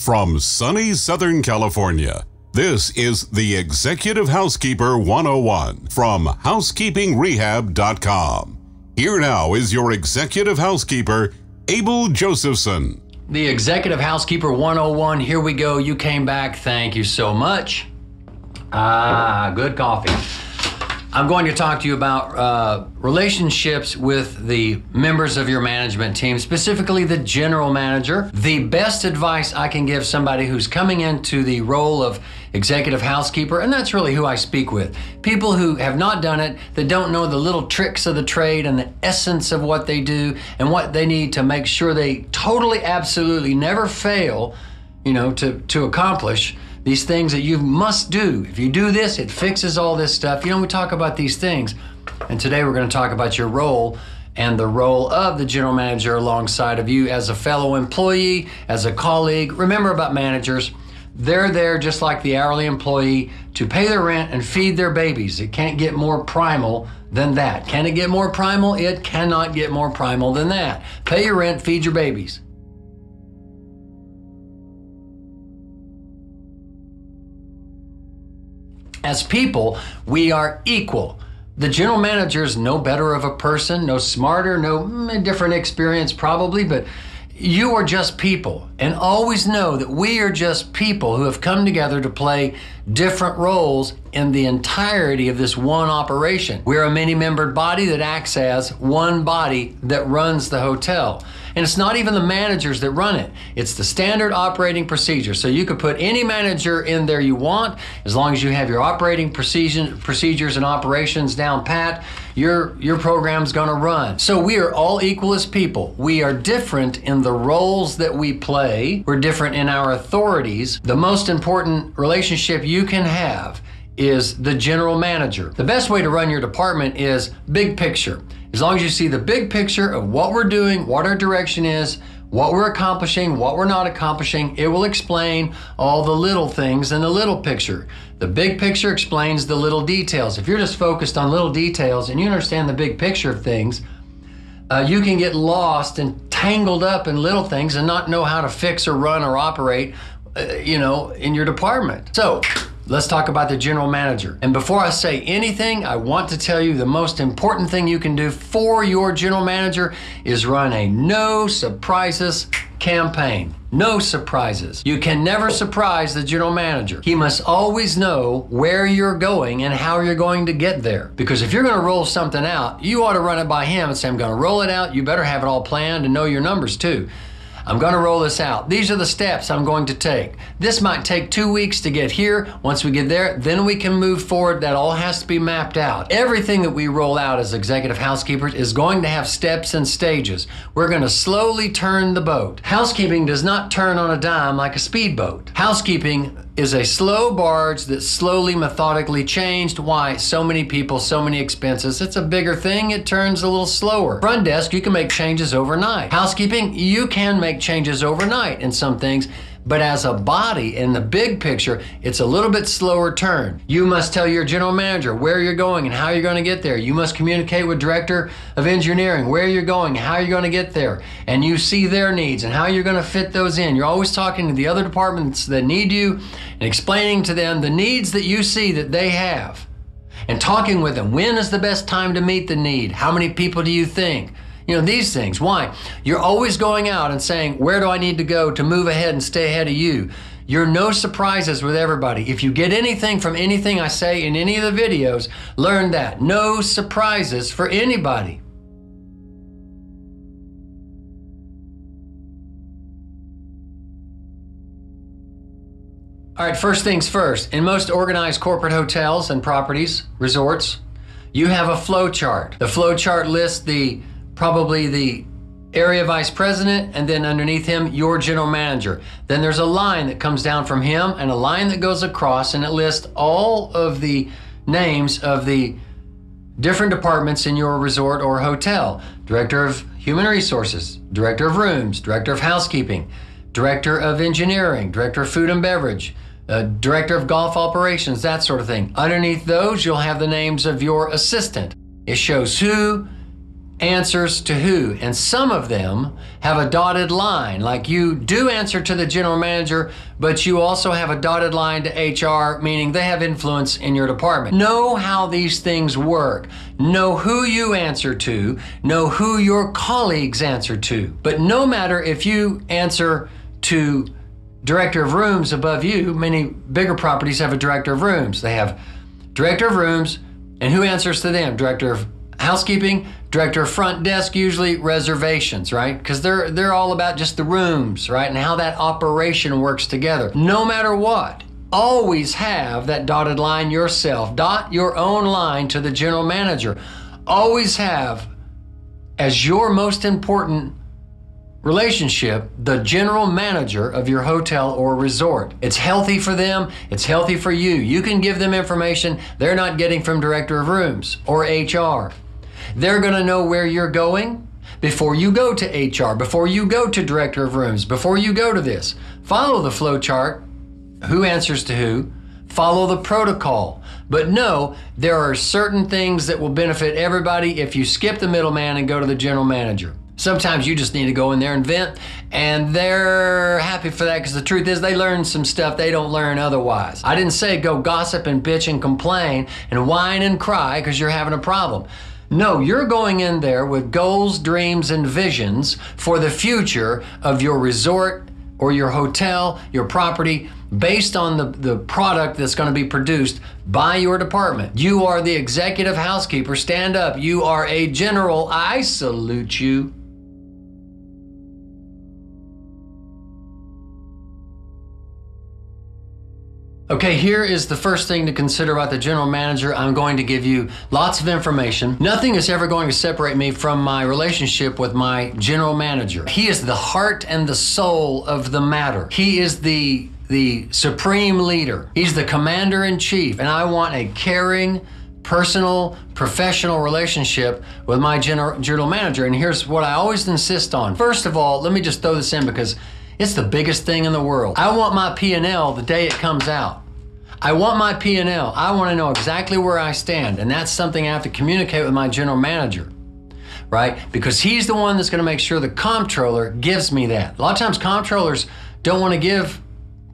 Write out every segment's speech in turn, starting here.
From sunny Southern California, this is the Executive Housekeeper 101 from HousekeepingRehab.com. Here now is your Executive Housekeeper, Abel Josephson. The Executive Housekeeper 101, here we go. You came back. Thank you so much. Good coffee. I'm going to talk to you about relationships with the members of your management team, specifically the general manager. The best advice I can give somebody who's coming into the role of executive housekeeper, and that's really who I speak with. People who have not done it, that don't know the little tricks of the trade and the essence of what they do and what they need to make sure they totally, absolutely never fail, to accomplish these things that you must do. If you do this, it fixes all this stuff. We talk about these things. And today we're going to talk about your role and the role of the general manager alongside of you as a fellow employee, as a colleague. Remember about managers. They're there just like the hourly employee to pay their rent and feed their babies. It can't get more primal than that. Can it get more primal? It cannot get more primal than that. Pay your rent, feed your babies. As people, we are equal. The general manager is no better of a person, no smarter, no different experience probably, but you are just people. And always know that we are just people who have come together to play different roles in the entirety of this one operation. We're a many-membered body that acts as one body that runs the hotel. And it's not even the managers that run it. It's the standard operating procedure. So you could put any manager in there you want, as long as you have your operating procedures and operations down pat, your program's gonna run. So we are all equal as people. We are different in the roles that we play. We're different in our authorities. The most important relationship you can have is the general manager. The best way to run your department is big picture. As long as you see the big picture of what we're doing, what our direction is, what we're accomplishing, what we're not accomplishing, it will explain all the little things in the little picture. The big picture explains the little details. If you're just focused on little details and you understand the big picture of things, you can get lost and tangled up in little things and not know how to fix or run or operate, in your department. So, let's talk about the general manager. And before I say anything, I want to tell you the most important thing you can do for your general manager is run a no surprises campaign. No surprises. You can never surprise the general manager. He must always know where you're going and how you're going to get there. Because if you're going to roll something out, you ought to run it by him and say, I'm going to roll it out. You better have it all planned and know your numbers too. I'm going to roll this out. These are the steps I'm going to take. This might take 2 weeks to get here. Once we get there, then we can move forward. That all has to be mapped out. Everything that we roll out as executive housekeepers is going to have steps and stages. We're going to slowly turn the boat. Housekeeping does not turn on a dime like a speedboat. Housekeeping is a slow barge that's slowly, methodically changed. Why? So many people, so many expenses. It's a bigger thing. It turns a little slower. Front desk, you can make changes overnight. Housekeeping, you can make changes overnight in some things, but as a body in the big picture, it's a little bit slower turn. You must tell your general manager where you're going and how you're going to get there. You must communicate with director of engineering where you're going, how you're going to get there, and you see their needs and how you're going to fit those in. You're always talking to the other departments that need you and explaining to them the needs that you see that they have and talking with them. When is the best time to meet the need? How many people do you think? These things. Why? You're always going out and saying, where do I need to go to move ahead and stay ahead of you? You're no surprises with everybody. If you get anything from anything I say in any of the videos, learn that. No surprises for anybody. All right, first things first. In most organized corporate hotels and properties, resorts, you have a flow chart. The flow chart lists probably the area vice president, and then underneath him, your general manager. Then there's a line that comes down from him and a line that goes across, and it lists all of the names of the different departments in your resort or hotel. Director of Human Resources, Director of Rooms, Director of Housekeeping, Director of Engineering, Director of Food and Beverage, Director of Golf Operations, that sort of thing. Underneath those, you'll have the names of your assistant. It shows who answers to who, and some of them have a dotted line. Like you do answer to the general manager, but you also have a dotted line to HR, meaning they have influence in your department. Know how these things work. Know who you answer to. Know who your colleagues answer to. But no matter if you answer to director of rooms above you, many bigger properties have a director of rooms. They have director of rooms, and who answers to them? Director of housekeeping, director of front desk, usually reservations, right? Because they're all about just the rooms, right? And how that operation works together. No matter what, always have that dotted line yourself. Dot your own line to the general manager. Always have as your most important relationship the general manager of your hotel or resort. It's healthy for them. It's healthy for you. You can give them information they're not getting from director of rooms or HR. They're going to know where you're going before you go to HR, before you go to director of rooms, before you go to this. Follow the flow chart, who answers to who, follow the protocol. But no, there are certain things that will benefit everybody if you skip the middleman and go to the general manager. Sometimes you just need to go in there and vent, and they're happy for that because the truth is they learn some stuff they don't learn otherwise. I didn't say go gossip and bitch and complain and whine and cry because you're having a problem. No, you're going in there with goals, dreams, and visions for the future of your resort or your hotel, your property, based on the product that's going to be produced by your department. You are the executive housekeeper. Stand up. You are a general. I salute you. Okay, here is the first thing to consider about the general manager. I'm going to give you lots of information. Nothing is ever going to separate me from my relationship with my general manager. He is the heart and the soul of the matter. He is the supreme leader. He's the commander-in-chief, and I want a caring, personal, professional relationship with my general manager. And here's what I always insist on. First of all, let me just throw this in because it's the biggest thing in the world. I want my P&L the day it comes out. I want my P&L. I want to know exactly where I stand, and that's something I have to communicate with my general manager, right? Because he's the one that's going to make sure the comptroller gives me that. A lot of times comptrollers don't want to give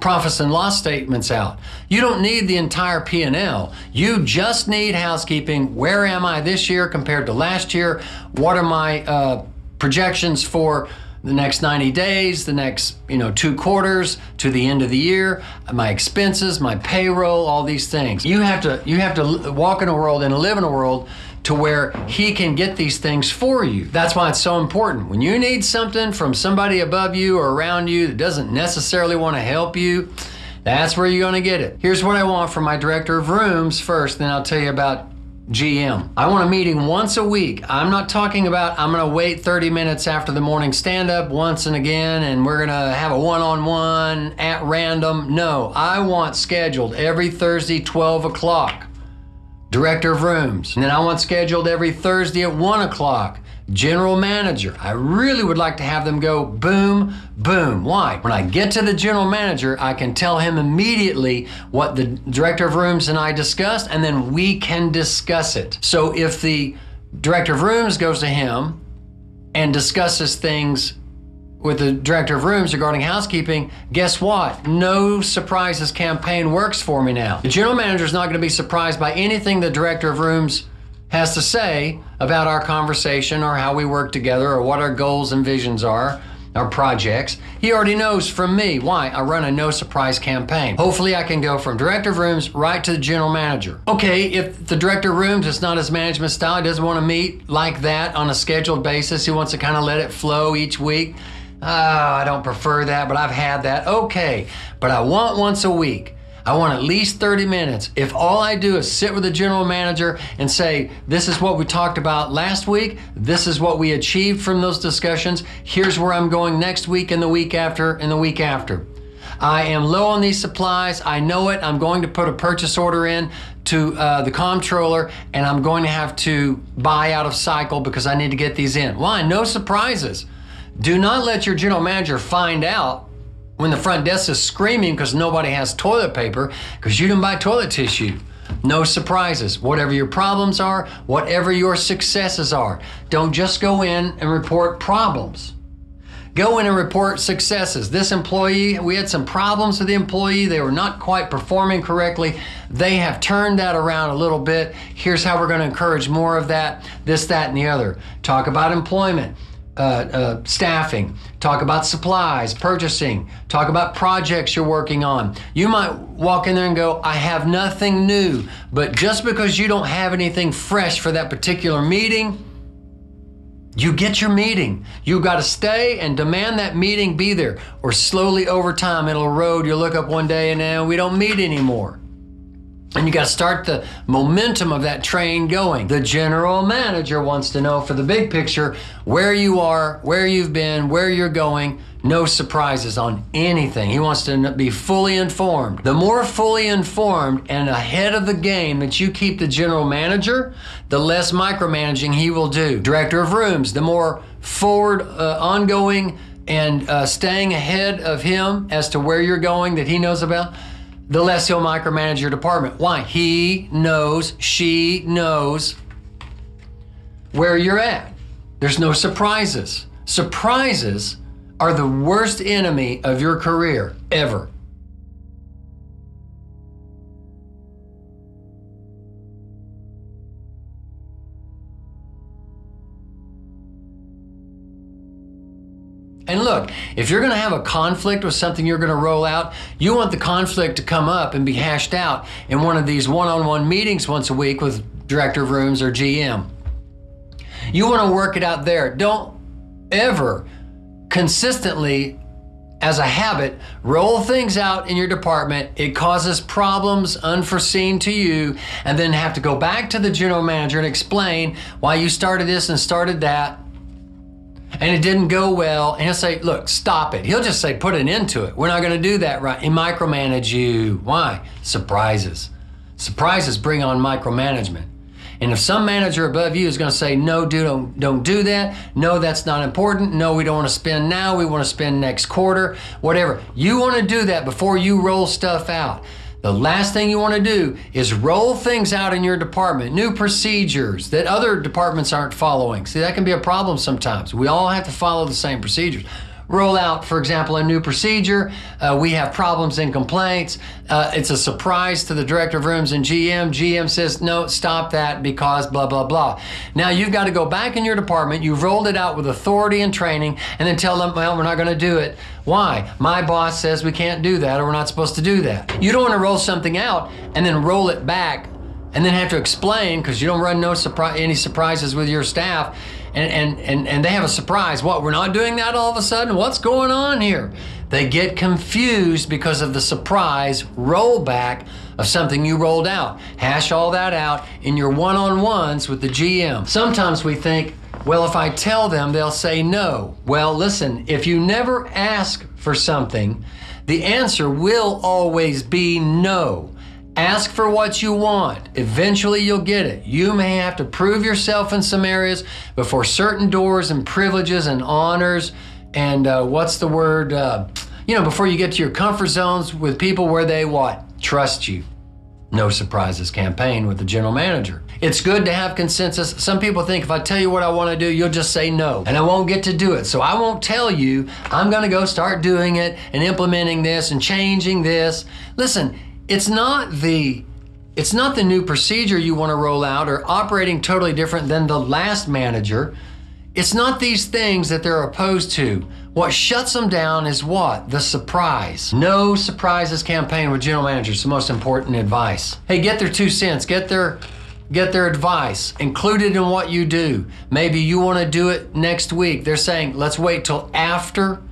profits and loss statements out. You don't need the entire P&L. You just need housekeeping. Where am I this year compared to last year? What are my projections for the next 90 days, the next 2 quarters to the end of the year, my expenses, my payroll, all these things. You have to walk in a world and live in a world to where he can get these things for you. That's why it's so important. When you need something from somebody above you or around you that doesn't necessarily want to help you, that's where you're going to get it. Here's what I want from my director of rooms first, then I'll tell you about GM. I want a meeting once a week. I'm not talking about I'm going to wait 30 minutes after the morning stand-up once and again and we're going to have a one-on-one at random. No, I want scheduled every Thursday, 12 o'clock. Director of rooms. And then I want scheduled every Thursday at 1 o'clock. General manager. I really would like to have them go boom, boom. Why? When I get to the general manager, I can tell him immediately what the director of rooms and I discussed, and then we can discuss it. So if the director of rooms goes to him and discusses things with the director of rooms regarding housekeeping, guess what? No surprises campaign works for me now. The general manager is not going to be surprised by anything the director of rooms has to say about our conversation or how we work together or what our goals and visions are, our projects. He already knows from me. Why? I run a no surprise campaign. Hopefully I can go from director of rooms right to the general manager. Okay, if the director of rooms is not his management style, he doesn't want to meet like that on a scheduled basis, he wants to kind of let it flow each week. I don't prefer that, but I've had that. Okay, but I want once a week. I want at least 30 minutes. If all I do is sit with the general manager and say, this is what we talked about last week, this is what we achieved from those discussions, here's where I'm going next week and the week after and the week after. I am low on these supplies, I know it, I'm going to put a purchase order in to the comptroller and I'm going to have to buy out of cycle because I need to get these in. Why? No surprises. Do not let your general manager find out when the front desk is screaming because nobody has toilet paper because you didn't buy toilet tissue. No surprises. Whatever your problems are, whatever your successes are. Don't just go in and report problems. Go in and report successes. This employee, we had some problems with the employee. They were not quite performing correctly. They have turned that around a little bit. Here's how we're going to encourage more of that, this, that, and the other. Talk about employment, staffing. Talk about supplies, purchasing. Talk about projects you're working on. You might walk in there and go, I have nothing new. But just because you don't have anything fresh for that particular meeting, you get your meeting. You got to stay and demand that meeting be there, or slowly over time it'll erode. You'll look up one day and now we don't meet anymore. And you got to start the momentum of that train going. The general manager wants to know for the big picture where you are, where you've been, where you're going. No surprises on anything. He wants to be fully informed. The more fully informed and ahead of the game that you keep the general manager, the less micromanaging he will do. Director of rooms, the more forward, ongoing, and staying ahead of him as to where you're going that he knows about, the less he'll micromanage your department. Why? He knows, she knows where you're at. There's no surprises. Surprises are the worst enemy of your career ever. And look, if you're going to have a conflict with something you're going to roll out, you want the conflict to come up and be hashed out in one of these one-on-one meetings once a week with Director of Rooms or GM. You want to work it out there. Don't ever consistently, as a habit, roll things out in your department. It causes problems unforeseen to you, and then have to go back to the general manager and explain why you started this and started that, and it didn't go well. And he'll say, look, stop it. He'll just say, put an end to it. We're not going to do that, right? He micromanage you. Why? Surprises. Surprises bring on micromanagement. And if some manager above you is going to say, no, dude, don't do that. No, that's not important. No, we don't want to spend now. We want to spend next quarter, whatever. You want to do that before you roll stuff out. The last thing you want to do is roll things out in your department, new procedures that other departments aren't following. See, that can be a problem sometimes. We all have to follow the same procedures. Roll out, for example, a new procedure. We have problems and complaints. It's a surprise to the Director of Rooms and GM. GM says, no, stop that because blah, blah, blah. Now you've got to go back in your department. You've rolled it out with authority and training, and then tell them, well, we're not going to do it. Why? My boss says we can't do that, or we're not supposed to do that. You don't want to roll something out and then roll it back and then have to explain, because you don't run any surprises with your staff. And they have a surprise. What, we're not doing that all of a sudden? What's going on here? They get confused because of the surprise rollback of something you rolled out. Hash all that out in your one-on-ones with the GM. Sometimes we think, well, if I tell them, they'll say no. Well, listen, if you never ask for something, the answer will always be no. Ask for what you want. Eventually you'll get it. You may have to prove yourself in some areas before certain doors and privileges and honors and before you get to your comfort zones with people where they what? Trust you. No surprises campaign with the general manager. It's good to have consensus. Some people think if I tell you what I want to do, you'll just say no, and I won't get to do it. So I won't tell you. I'm going to go start doing it and implementing this and changing this. Listen, it's not the new procedure you want to roll out or operating totally different than the last manager. It's not these things that they're opposed to. What shuts them down is what? The surprise. No surprises campaign with general managers. The most important advice. Hey, get their 2 cents. Get their advice. Include it in what you do. Maybe you want to do it next week. They're saying, let's wait till after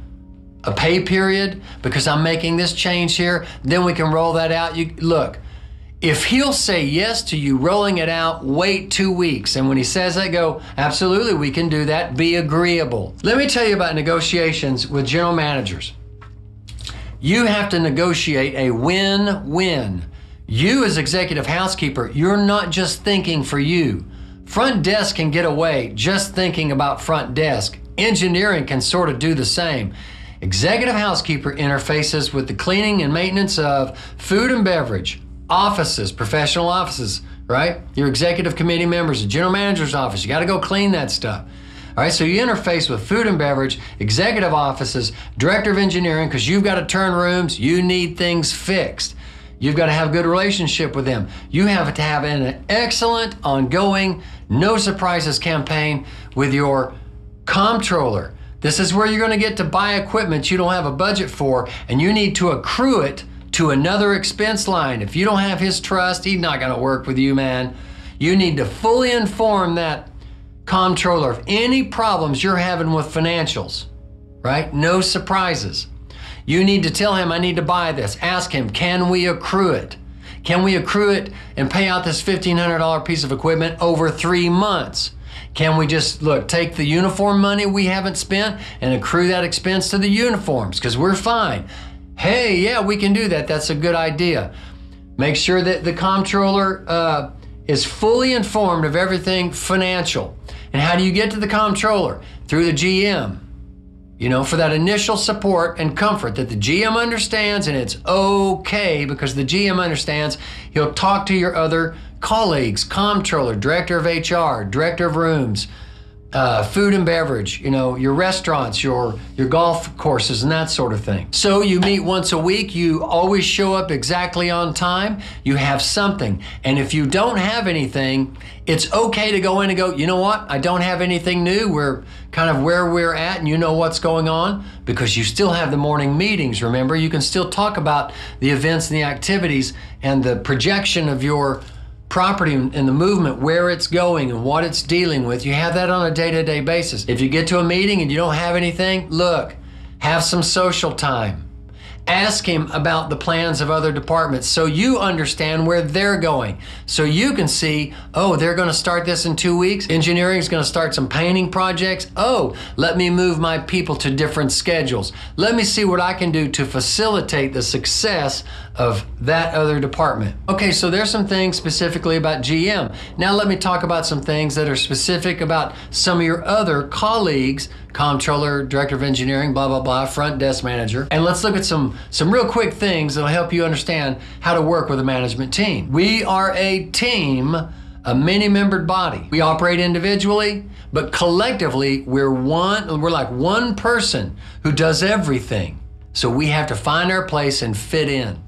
a pay period because I'm making this change here. Then we can roll that out. Look, if he'll say yes to you rolling it out, wait 2 weeks. And when he says that, go, absolutely, we can do that. Be agreeable. Let me tell you about negotiations with general managers. You have to negotiate a win-win. You as executive housekeeper, you're not just thinking for you. Front desk can get away just thinking about front desk. Engineering can sort of do the same. Executive housekeeper interfaces with the cleaning and maintenance of food and beverage, offices, professional offices, right? Your executive committee members, the general manager's office, you got to go clean that stuff. All right, so you interface with food and beverage, executive offices, director of engineering, because you've got to turn rooms, you need things fixed. You've got to have a good relationship with them. You have to have an excellent, ongoing, no surprises campaign with your comptroller. This is where you're going to get to buy equipment you don't have a budget for, and you need to accrue it to another expense line. If you don't have his trust, he's not going to work with you, man. You need to fully inform that comptroller of any problems you're having with financials, right? No surprises. You need to tell him, I need to buy this. Ask him, can we accrue it? Can we accrue it and pay out this $1,500 piece of equipment over 3 months? Can we just, look, take the uniform money we haven't spent and accrue that expense to the uniforms because we're fine? Hey, yeah, we can do that. That's a good idea. Make sure that the comptroller is fully informed of everything financial. And how do you get to the comptroller? Through the GM. You know, for that initial support and comfort that the GM understands, and it's okay because the GM understands. He'll talk to your other colleagues, comptroller, director of HR, director of rooms, food and beverage, you know, your restaurants, your golf courses and that sort of thing. So you meet once a week, you always show up exactly on time, you have something. And if you don't have anything, it's okay to go in and go, you know what, I don't have anything new, we're kind of where we're at and you know what's going on, because you still have the morning meetings, remember? You can still talk about the events and the activities and the projection of your property and the movement, where it's going and what it's dealing with. You have that on a day-to-day basis. If you get to a meeting and you don't have anything, look, have some social time. Ask him about the plans of other departments so you understand where they're going. So you can see, oh, they're going to start this in 2 weeks. Engineering is going to start some painting projects. Oh, let me move my people to different schedules. Let me see what I can do to facilitate the success of that other department. Okay, so there's some things specifically about GM. Now let me talk about some things that are specific about some of your other colleagues, comptroller, director of engineering, blah, blah, blah, front desk manager. And let's look at some real quick things that'll help you understand how to work with a management team. We are a team, a many-membered body. We operate individually, but collectively we're like one person who does everything. So we have to find our place and fit in.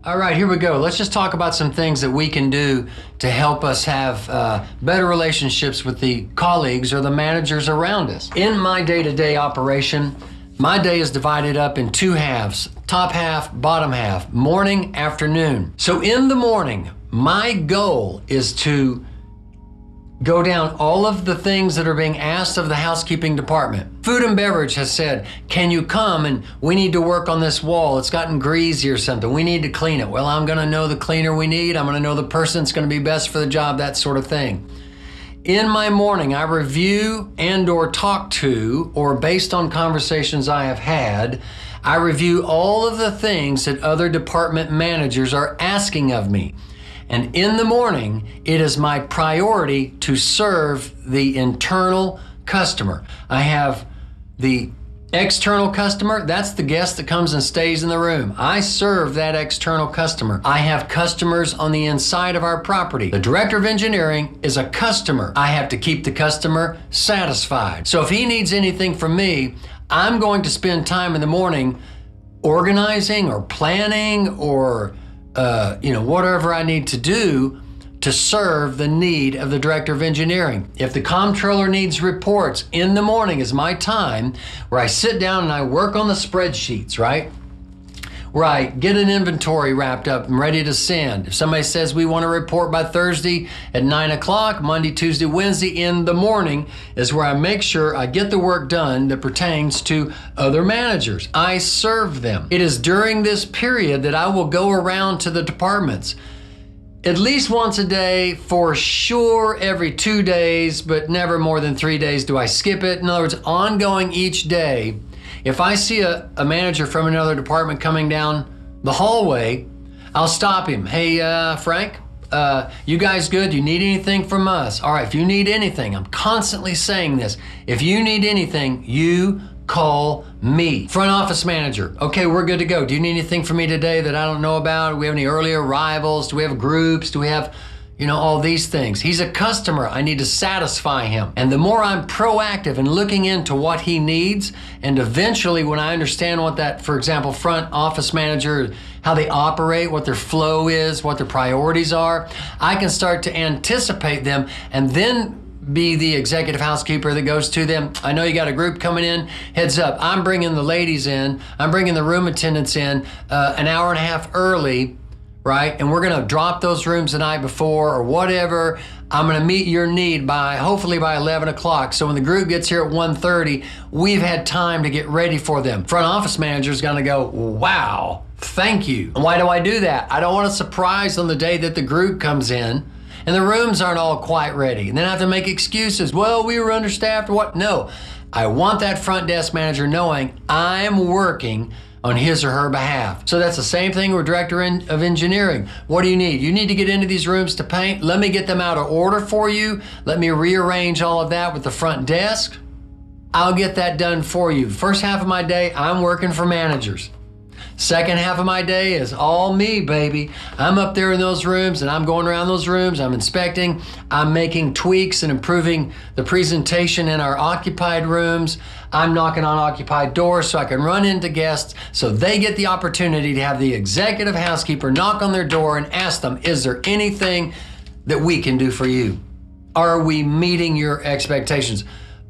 All right, here we go. Let's just talk about some things that we can do to help us have better relationships with the colleagues or the managers around us. In my day-to-day operation, my day is divided up in 2 halves, top half, bottom half, morning, afternoon. So in the morning, my goal is to go down all of the things that are being asked of the housekeeping department. Food and beverage has said, can you come and we need to work on this wall. It's gotten greasy or something. We need to clean it. Well, I'm gonna know the cleaner we need. I'm gonna know the person that's gonna be best for the job, that sort of thing. In my morning, I review and or talk to, or based on conversations I have had, I review all of the things that other department managers are asking of me. And in the morning, it is my priority to serve the internal customer. I have the external customer, that's the guest that comes and stays in the room. I serve that external customer. I have customers on the inside of our property. The director of engineering is a customer. I have to keep the customer satisfied. So if he needs anything from me, I'm going to spend time in the morning organizing or planning or whatever I need to do to serve the need of the director of engineering. If the comptroller needs reports, in the morning is my time where I sit down and I work on the spreadsheets, right? Where I get an inventory wrapped up and ready to send. If somebody says we want to report by Thursday at 9 o'clock, Monday, Tuesday, Wednesday in the morning is where I make sure I get the work done that pertains to other managers. I serve them. It is during this period that I will go around to the departments. At least once a day, for sure every 2 days, but never more than 3 days do I skip it. In other words, ongoing each day. If I see a manager from another department coming down the hallway, I'll stop him. Hey, Frank, You guys good? Do you need anything from us? All right, if you need anything, I'm constantly saying this. If you need anything, you call me. Front office manager, okay, we're good to go. Do you need anything from me today that I don't know about? Do we have any early arrivals? Do we have groups? Do we have, all these things? He's a customer. I need to satisfy him. And the more I'm proactive in looking into what he needs, and eventually when I understand what that, for example, front office manager, how they operate, what their flow is, what their priorities are, I can start to anticipate them and then be the executive housekeeper that goes to them. I know you got a group coming in. Heads up, I'm bringing the ladies in. I'm bringing the room attendants in an hour and a half early, right? And we're gonna drop those rooms the night before or whatever. I'm gonna meet your need hopefully by 11 o'clock. So when the group gets here at 1:30, we've had time to get ready for them. Front office manager's gonna go, wow, thank you. And why do I do that? I don't want to surprise on the day that the group comes in and the rooms aren't all quite ready. And then I have to make excuses. Well, we were understaffed or what? No, I want that front desk manager knowing I'm working on his or her behalf. So that's the same thing with director of engineering. What do you need? You need to get into these rooms to paint. Let me get them out of order for you. Let me rearrange all of that with the front desk. I'll get that done for you. First half of my day, I'm working for managers. Second half of my day is all me, baby. I'm up there in those rooms and I'm going around those rooms. I'm inspecting. I'm making tweaks and improving the presentation in our occupied rooms. I'm knocking on occupied doors so I can run into guests so they get the opportunity to have the executive housekeeper knock on their door and ask them, is there anything that we can do for you? Are we meeting your expectations?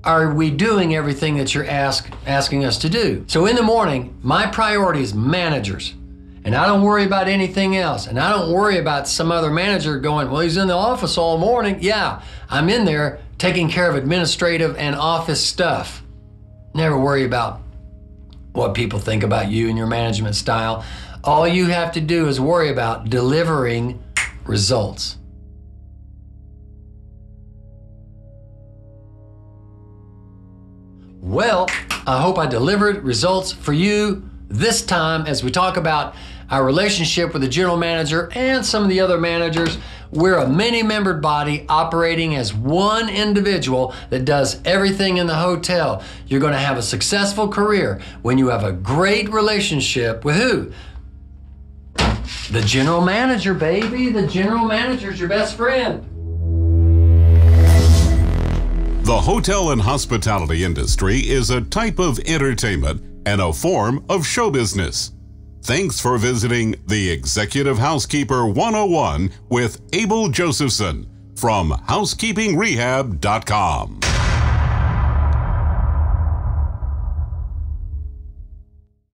Are we doing everything that you're asking us to do? So in the morning, my priority is managers. And I don't worry about anything else. And I don't worry about some other manager going, well, he's in the office all morning. Yeah, I'm in there taking care of administrative and office stuff. Never worry about what people think about you and your management style. All you have to do is worry about delivering results. Well, I hope I delivered results for you this time as we talk about our relationship with the general manager and some of the other managers. We're a many-membered body operating as one individual that does everything in the hotel. You're going to have a successful career when you have a great relationship with who? The general manager, baby. The general manager's your best friend. The hotel and hospitality industry is a type of entertainment and a form of show business. Thanks for visiting the Executive Housekeeper 101 with Abel Josephson from housekeepingrehab.com.